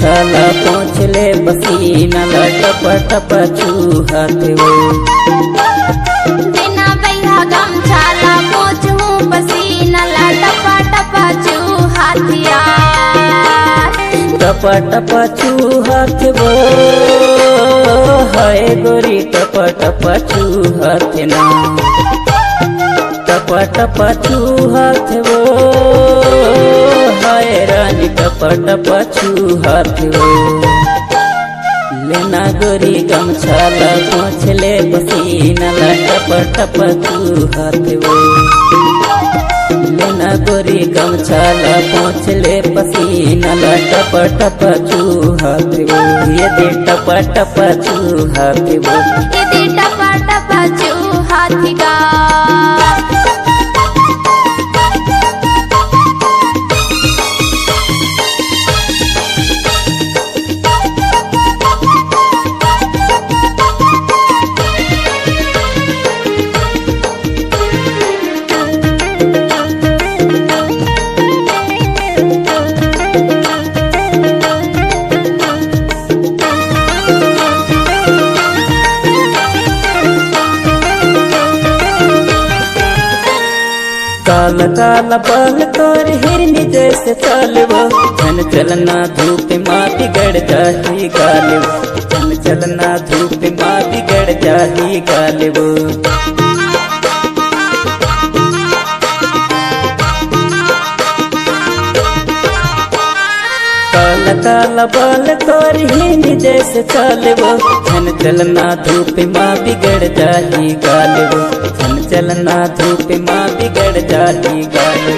गमछाला पोंछले पसीना टप टप चूहाते वो बिना भैया गमछाला पोंछूं पसीना टप टप चूहातिया टप टप चूहाते वो हाय गोरी टप टप चूहाते ना टप टप चूहाते वो हाय रानी टप टप चूहाते वो लेना गोरी गमछाला पोंछले पसीना टप टप चूहाते वो लेना गोरी गमछाला पोंछले पसीना टप टप चूहाते वो ये दे टप टप चूहाते वो ये दे टप टप चूहातिगा काला काला पल तोर हिरनी जैसे चालवो धन चलना धूप माँ बिगड़ जाही गालवो धन चलना धूप माँ बिगड़ जाही गालवो काला काला पल तोर हिरनी जैसे चालवो धन चलना धूप माँ बिगड़ जाही गालवो चलना धूप माँ बिगड़ जाती गाली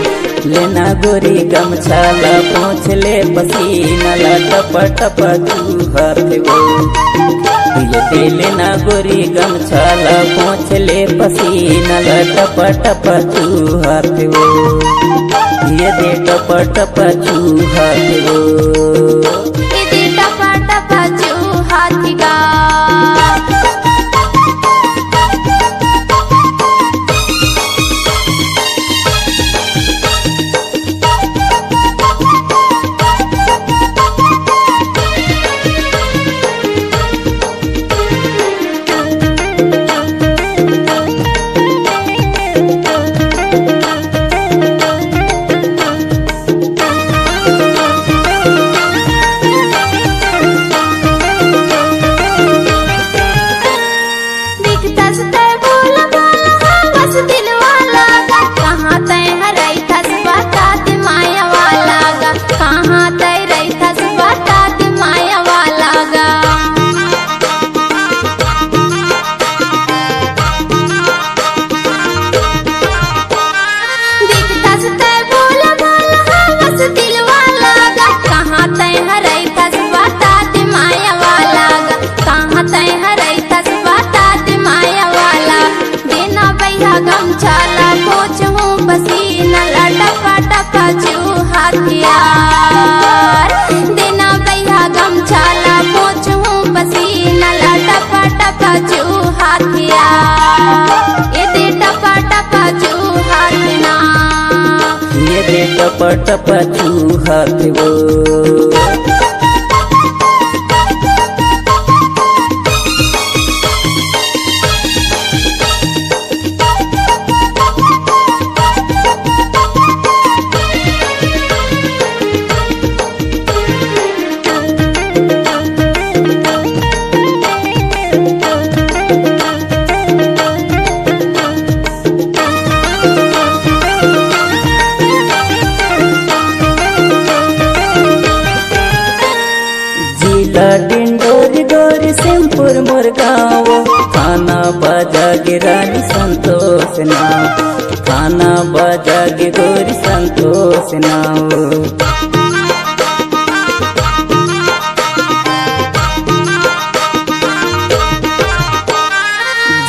लेना गोरी गमछाला पोंछले पसीना टप टप चूहाते वो ये दे लेना गोरी गमछाला पोंछले पसीना टप टप चूहाते वो ये दे टप टप चूहाते वो ये दे टप टप चूहातिगा गमछाला पोंछूं पसीना टप टप चूहातिया देना भैया गमछाला पोंछूं पसीना टप टप चूहातिया ये दे टप टप चूहातना ये दे टप टप चूहाते वो डिंडोरी डोरी सिंहपुर मोर गाँव खाना बजा गे रानी संतोष नाव खाना बजा गे गोरी संतोष नाव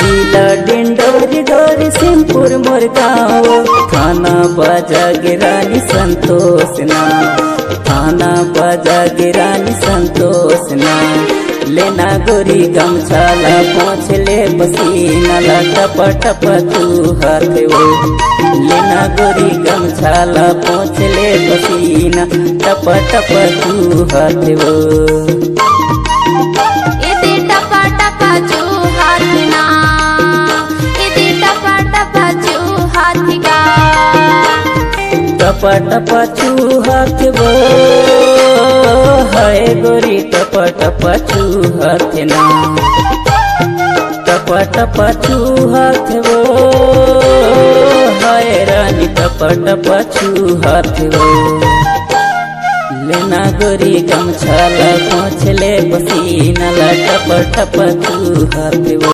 जिला डिंडोरी डोरी सिंहपुर मोर गाँव खाना बजा गे रानी संतोष नाव थाना बजा गे रानी संतोष नाव लेना गोरी गमछाला पोछ ले पसीना ला टप टप तू हाथ वो लेना गोरी गमछाला पोछ ले पसीना टप टप तू हाथ वो इति टप टप चू हाथ ना इति टप टप चू हाथ का टप टप चू हाथ वो हाय गोरी टप टप चू हाथ ना टप टप चू हाथ वो हाय रानी टप टप चू हाथ वो लेना गोरी गमछाला पोछ ले पसीना ला टप टप तू हाथ वो।